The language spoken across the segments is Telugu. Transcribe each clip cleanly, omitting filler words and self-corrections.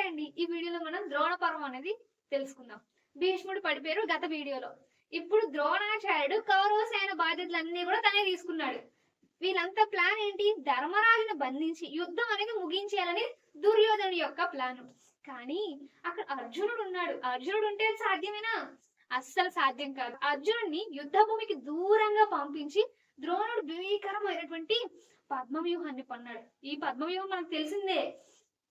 అండి, ఈ వీడియోలో మనం ద్రోణ పర్వం అనేది తెలుసుకుందాం. భీష్ముడు పడిపోయారు గత వీడియోలో. ఇప్పుడు ద్రోణాచార్యుడు కౌరవ సేన బాధ్యతలన్నీ కూడా తనే తీసుకున్నాడు. వీళ్ళంతా ప్లాన్ ఏంటి? ధర్మరాజును బంధించి యుద్ధం అనేది ముగించేయాలని దుర్యోధనుడి యొక్క ప్లాన్. కానీ అక్కడ అర్జునుడు ఉన్నాడు. అర్జునుడు ఉంటే సాధ్యమేనా? అస్సలు సాధ్యం కాదు. అర్జునుడిని యుద్ధ భూమికి దూరంగా పంపించి ద్రోణుడు భీకరమైనటువంటి పద్మవ్యూహాన్ని పన్నాడు. ఈ పద్మవ్యూహం మనకు తెలిసిందే.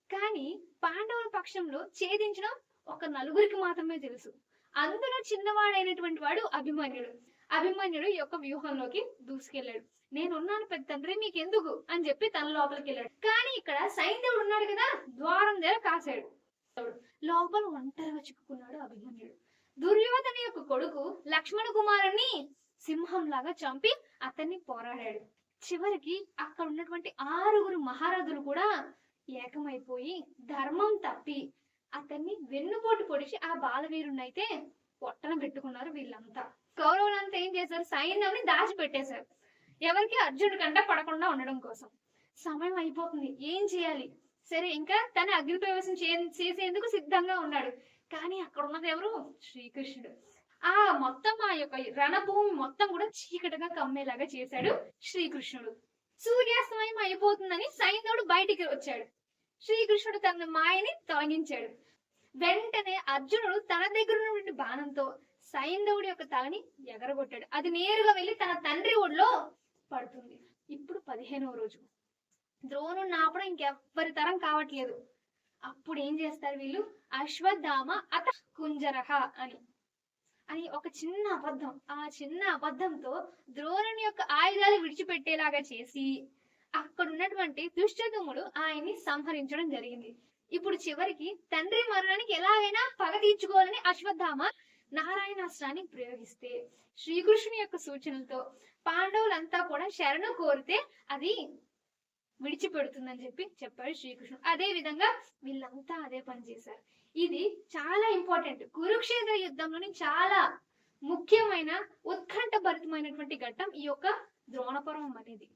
కానీ పాండవుల పక్షంలో ఛేదించడం ఒక నలుగురికి మాత్రమే తెలుసు. అందులో చిన్నవాడైనటువంటి వాడు అభిమన్యుడు. అభిమన్యుడు యొక్క వ్యూహంలోకి దూసుకెళ్లాడు. నేనున్నాను పెద్ద తండ్రి, మీకెందుకు అని చెప్పి తన లోపలికి వెళ్ళాడు. కానీ ఇక్కడ సైంధవుడు ఉన్నాడు కదా, ద్వారం దగ్గర కాశాడు. లోపల ఒంటరిగా చిక్కుకున్నాడు అభిమన్యుడు. దుర్యోధన యొక్క కొడుకు లక్ష్మణ కుమారుని సింహంలాగా చంపి అతన్ని పోరాడాడు. చివరికి అక్కడ ఉన్నటువంటి 6 మహారథులు కూడా ఏకమైపోయి ధర్మం తప్పి అతన్ని వెన్నుపోటు పొడిచి ఆ బాలవీరుణ్ణైతే పొట్టన పెట్టుకున్నారు. వీళ్ళంతా కౌరవులంతా ఏం చేశారు? సైన్యాన్ని దాచిపెట్టేశారు. ఎవరికి? అర్జునుడి కంట పడకుండా ఉండడం కోసం. సమయం అయిపోతుంది, ఏం చేయాలి? సరే, ఇంకా తన అగ్ని ప్రవేశం చేసేందుకు సిద్ధంగా ఉన్నాడు. కానీ అక్కడ ఉన్నది ఎవరు? శ్రీకృష్ణుడు. మొత్తం ఆ యొక్క రణభూమి మొత్తం కూడా చీకటిగా కమ్మేలాగా చేశాడు శ్రీకృష్ణుడు. సూర్యాస్తమయం అయిపోతుందని సైంధవుడు బయటికి వచ్చాడు. శ్రీకృష్ణుడు తన మాయని తొలగించాడు. వెంటనే అర్జునుడు తన దగ్గర ఉన్నటువంటి బాణంతో సైంధవుడి యొక్క తలని ఎగరగొట్టాడు. అది నేరుగా వెళ్లి తన తండ్రి ఒడిలో పడుతుంది. ఇప్పుడు 15వ రోజు. ద్రోణుడిని ఆపడం ఇంకెవ్వరి తరం కావట్లేదు. అప్పుడు ఏం చేస్తారు వీళ్ళు? అశ్వత్థామ అత కుంజరహ అని ఒక చిన్న అబద్ధం. ఆ చిన్న అబద్ధంతో ద్రోణుని యొక్క ఆయుధాలు విడిచిపెట్టేలాగా చేసి అక్కడ ఉన్నటువంటి దుష్టదుముడు ఆయన్ని సంహరించడం జరిగింది. ఇప్పుడు చివరికి తండ్రి మరణానికి ఎలాగైనా పగ తీర్చుకోవాలని అశ్వత్థామ నారాయణాస్త్రాన్ని ప్రయోగిస్తే శ్రీకృష్ణుని యొక్క సూచనలతో పాండవులంతా కూడా శరణు కోరితే అది విడిచిపెడుతుందని చెప్పాడు శ్రీకృష్ణుడు. అదే విధంగా వీళ్ళంతా అదే పని చేశారు. ఇది చాలా ఇంపార్టెంట్. కురుక్షేత్ర యుద్ధంలోని చాలా ముఖ్యమైన ఉత్కంఠభరితమైనటువంటి ఘట్టం ఈ యొక్క ద్రోణ పర్వం అనేది.